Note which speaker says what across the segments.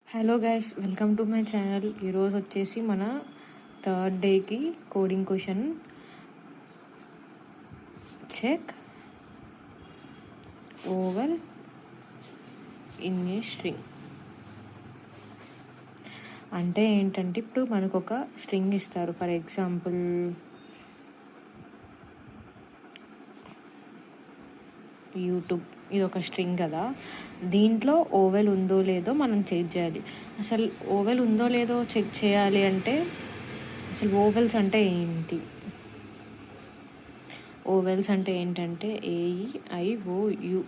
Speaker 1: Hello guys, welcome to my channel. ఈరోజు వచ్చేసి మన థర్డ్ డేకి coding question. Check vowel in a string అంటే ఏంటంటే, ఇప్పుడు మనకు ఒక స్ట్రింగ్ ఇస్తారు. ఫర్ ఎగ్జాంపుల్ యూట్యూబ్, ఇది ఒక స్ట్రింగ్ కదా. దీంట్లో ఓవెల్ ఉందో లేదో మనం చెక్ చేయాలి. అసలు ఓవెల్ ఉందో లేదో చెక్ చేయాలి అంటే అసలు ఓవెల్స్ అంటే ఏంటి? ఓవెల్స్ అంటే ఏంటంటే AEIOU.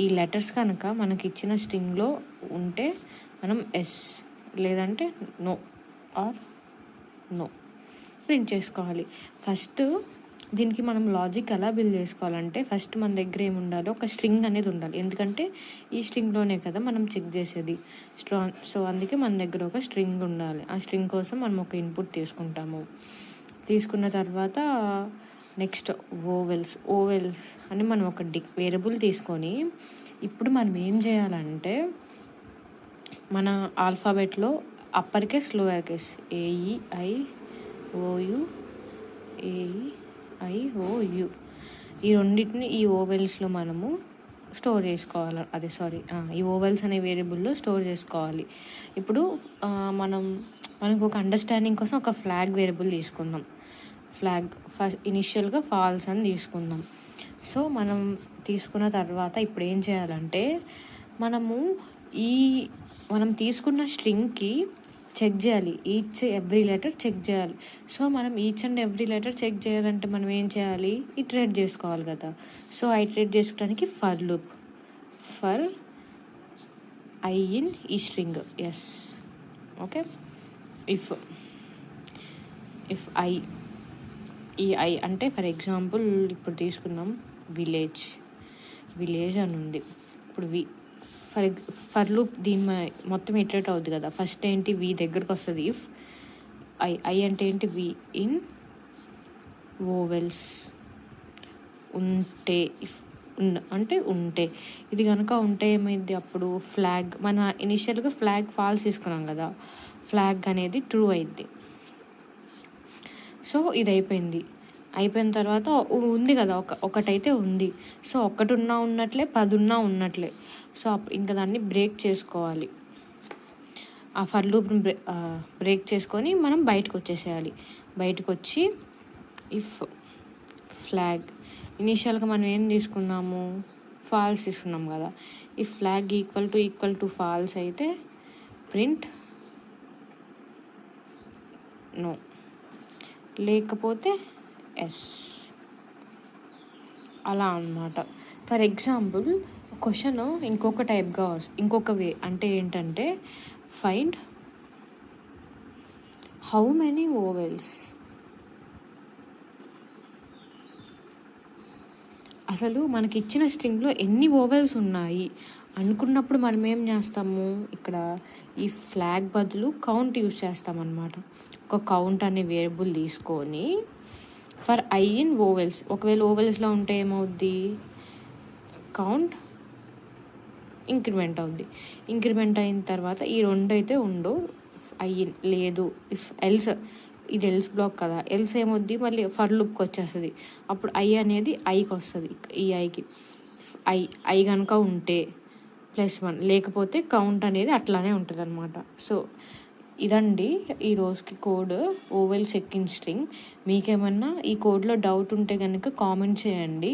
Speaker 1: ఈ లెటర్స్ కనుక మనకి ఇచ్చిన స్ట్రింగ్లో ఉంటే మనం ఎస్ లేదంటే నో ఆర్ నో ప్రింట్ చేసుకోవాలి. ఫస్ట్ దీనికి మనం లాజిక్ ఎలా బిల్డ్ చేసుకోవాలంటే, ఫస్ట్ మన దగ్గర ఏమి ఉండాలి, ఒక స్ట్రింగ్ అనేది ఉండాలి. ఎందుకంటే ఈ స్ట్రింగ్లోనే కదా మనం చెక్ చేసేది. సో అందుకే మన దగ్గర ఒక స్ట్రింగ్ ఉండాలి. ఆ స్ట్రింగ్ కోసం మనం ఒక ఇన్పుట్ తీసుకుంటాము. తీసుకున్న తర్వాత నెక్స్ట్ ఓవెల్స్ అని మనం ఒక వేరియబుల్ తీసుకొని, ఇప్పుడు మనం ఏం చేయాలంటే, మన ఆల్ఫాబెట్లో upper case lower case AEIOU ఈ రెండింటిని ఈ ఓవెల్స్లో మనము స్టోర్ చేసుకోవాలి. ఈ ఓవెల్స్ అనే వేరియబుల్లో స్టోర్ చేసుకోవాలి. ఇప్పుడు మనకు ఒక అండర్స్టాండింగ్ కోసం ఒక ఫ్లాగ్ వేరియబుల్ తీసుకుందాం. ఫ్లాగ్ ఫస్ట్ ఇనిషియల్గా ఫాల్స్ అని తీసుకుందాం. సో మనం తీసుకున్న తర్వాత ఇప్పుడు ఏం చేయాలంటే, మనం తీసుకున్న స్ట్రింగ్కి చెక్ చేయాలి. ఈచ్ ఎవ్రీ లెటర్ చెక్ చేయాలి. సో మనం each and every letter check చేయాలంటే మనం ఏం చేయాలి, ఇటరేట్ చేసుకోవాలి కదా. సో ఇటరేట్ చేసుకోవడానికి for loop, for i in ఈ string. Yes, okay. If I అంటే ఫర్ ఎగ్జాంపుల్ ఇప్పుడు తీసుకుందాం విలేజ్ అని ఉంది. ఇప్పుడు ఫర్ లూప్ దీని మొత్తం ఇటరేట్ అవుతుంది కదా. ఫస్ట్ ఏంటి, వి దగ్గరకు వస్తుంది. ఇఫ్ ఐ అంటే ఏంటి, వి ఇన్ ఓవెల్స్ ఉంటే, ఇఫ్ అంటే ఉంటే, ఇది కనుక ఉంటే ఏమైంది, అప్పుడు ఫ్లాగ్ మన ఇనిషియల్గా ఫ్లాగ్ ఫాల్స్ తీసుకున్నాం కదా, ఫ్లాగ్ అనేది ట్రూ అయింది. సో ఇది అయిపోయిన తర్వాత ఉంది కదా, ఒకటైతే ఉంది. సో ఒకటి ఉన్నట్లే, 10 ఉన్నట్లే. సో ఇంకా దాన్ని బ్రేక్ చేసుకోవాలి. ఆ ఫర్ లూప్ని బ్రేక్ చేసుకొని మనం బయటకు వచ్చేసేయాలి. బయటకు వచ్చి ఇఫ్ ఫ్లాగ్ ఇనీషియల్గా మనం ఏం తీసుకున్నాము, ఫాల్స్ తీసుకున్నాం కదా. If flag equal to falls అయితే ప్రింట్ నో, లేకపోతే ఎస్, అలా అన్నమాట. ఫర్ ఎగ్జాంపుల్ క్వశ్చన్ ఇంకొక వే అంటే ఏంటంటే, ఫైండ్ హౌ మెనీ ఓవెల్స్. అసలు మనకి ఇచ్చిన స్ట్రింగ్లో ఎన్ని ఓవెల్స్ ఉన్నాయి అనుకున్నప్పుడు మనం ఏం చేస్తాము, ఇక్కడ ఈ ఫ్లాగ్ బదులు కౌంట్ యూజ్ చేస్తామన్నమాట. ఒక కౌంట్ అనే వేరియబుల్ తీసుకొని ఫర్ ఐ ఇన్ ఓవెల్స్, ఒకవేళ ఓవెల్స్లో ఉంటే ఏమవుద్ది, కౌంట్ ఇంక్రిమెంట్ అవుద్ది. ఇంక్రిమెంట్ అయిన తర్వాత ఈ రెండు అయితే ఉండవు, ఐ ఇన్ లేదు. ఇఫ్ ఎల్స్, ఇది ఎల్స్ బ్లాక్ కదా, ఎల్స్ ఏమవుద్ది, మళ్ళీ ఫర్ లూప్కి వచ్చేస్తుంది. అప్పుడు ఐ అనేది ఐకి వస్తుంది. ఈ ఐకి ఐ కనుక ఉంటే +1, లేకపోతే కౌంట్ అనేది అట్లానే ఉంటుంది అనమాట. సో ఇదండి ఈ రోజుకి code, vowel check in string. మీకేమన్నా ఈ కోడ్లో డౌట్ ఉంటే కనుక కామెంట్ చేయండి.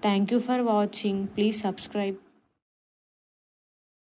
Speaker 1: Thank you for watching. Please subscribe.